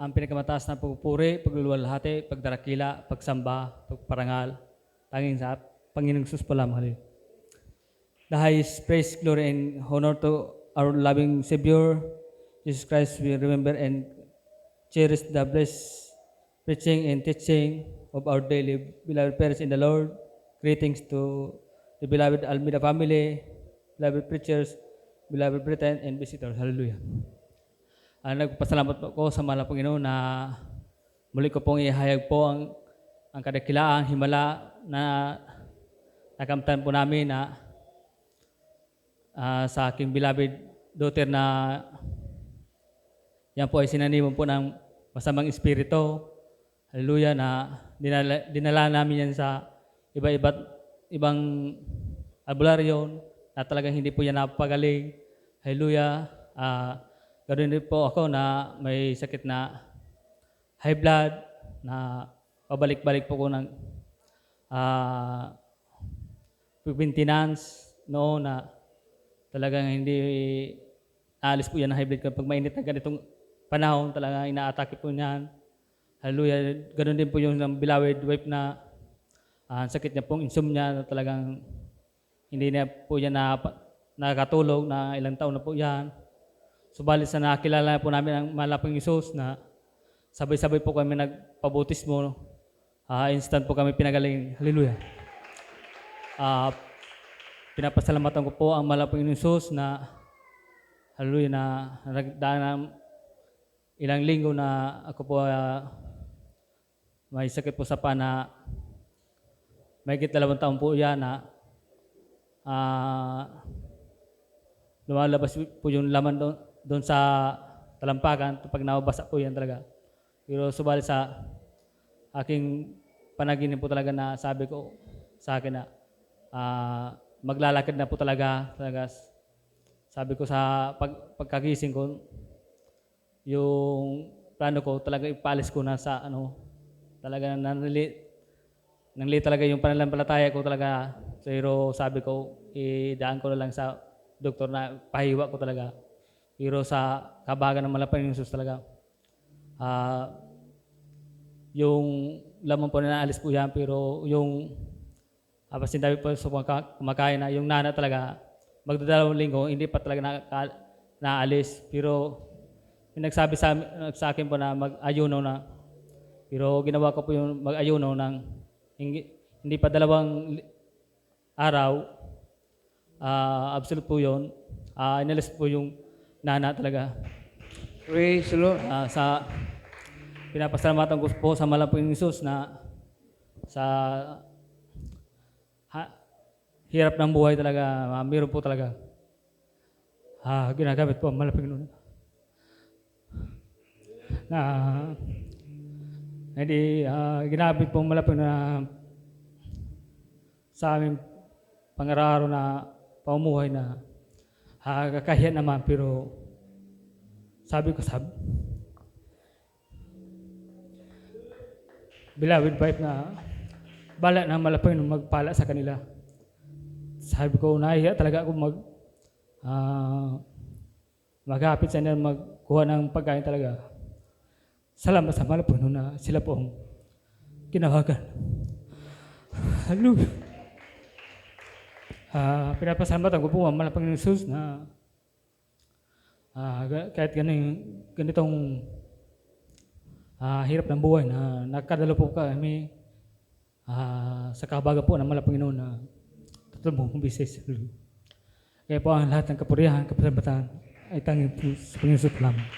ang pinakamataas na pagpupuri, pagluluwalhati, pagdarakila, pagsamba, pagparangal, tanging sa Panginoong Sus po lamang. Hallelujah. The highest praise, glory, and honor to our loving Savior, Jesus Christ. We remember and cherish the blessed preaching and teaching of our daily beloved parents in the Lord. Greetings to the beloved Almeida family, beloved preachers, beloved brethren, and visitors. Hallelujah. Nagpasalamat po ako sa mahal na Panginoon na muli ko pong ihayag po ang kadakilaang himala na nakamtan po namin na sa aking beloved daughter na yan po ay sinaniman po ng masamang espiritu. Hallelujah, na dinala namin yan sa ibang albularyo na talagang hindi po yan napagaling. Hallelujah. Ganoon din po ako na may sakit na high blood na pabalik-balik po ko ng maintenance noon na talagang hindi aalis po yan ng high blood kapag mainit na ganitong panahon, talagang inaatake po niyan. Hallelujah. Ganoon din po yung beloved wife na sakit niya pong insomnia na talagang hindi na po yan nakakatulog na ilang taon na po yan. Subalit sa nakilala po namin ang malapang Isus na sabay-sabay po kami nagpabutismo. Instant po kami pinagaling. Hallelujah. Pinapasalamatan ko po ang malapang Isus na hallelujah na nagdaan ng ilang linggo na ako po may sakit po sa paa na mahigit 2 taon po yan na lumalabas po yung laman doon sa talampakan pag nababasa po yan talaga. Pero subalit sa aking panaginip po talaga na sabi ko sa akin na maglalakad na po talaga. Sabi ko sa pagkagising ko, yung plano ko talaga ipalis ko na sa talaga nanli talaga yung pananampalataya ko talaga. Pero sabi ko, idaan ko na lang sa doktor na pahiwa ko talaga. Pero sa kabagan ng malapang Isus talaga, yung lamang po na naalis po yan, pero yung pasindabi po sa kumakain na yung nana talaga, magdadalawang linggo, hindi pa talaga naalis. Pero yung nagsabi sa akin po na mag-ayuno na, pero ginawa ko po yung mag-ayuno ng hindi pa 2 araw, absolute po yun. Inalis po yung nana talaga. Praise the Lord. Sa pinapasalamatan ko po sa malapang Isus na sa hirap ng buhay talaga, meron po talaga ginagamit po ang malapang Isus na hindi ginamit po ang malapang na sa aming pang-araw-araw na pamumuhay na kakahiyan naman, pero sabi ko beloved wife na bala na malapang magpala sa kanila. Sabi ko, nahiya talaga ako maghapit sa nila, magkuha ng pagkain talaga. Salamat sa malapang na sila po ang kinawagan. Hallelujah. Pinapasalamatan ko po ang malapang Isus na kahit ganitong hirap ng buhay na nakadalo po kami sa kabaga po ng malapang Panginoon na tatlong bisis. Kaya po ang lahat ng kapurihan, kapasalamatan ay tanging po sa Panginoon lamang.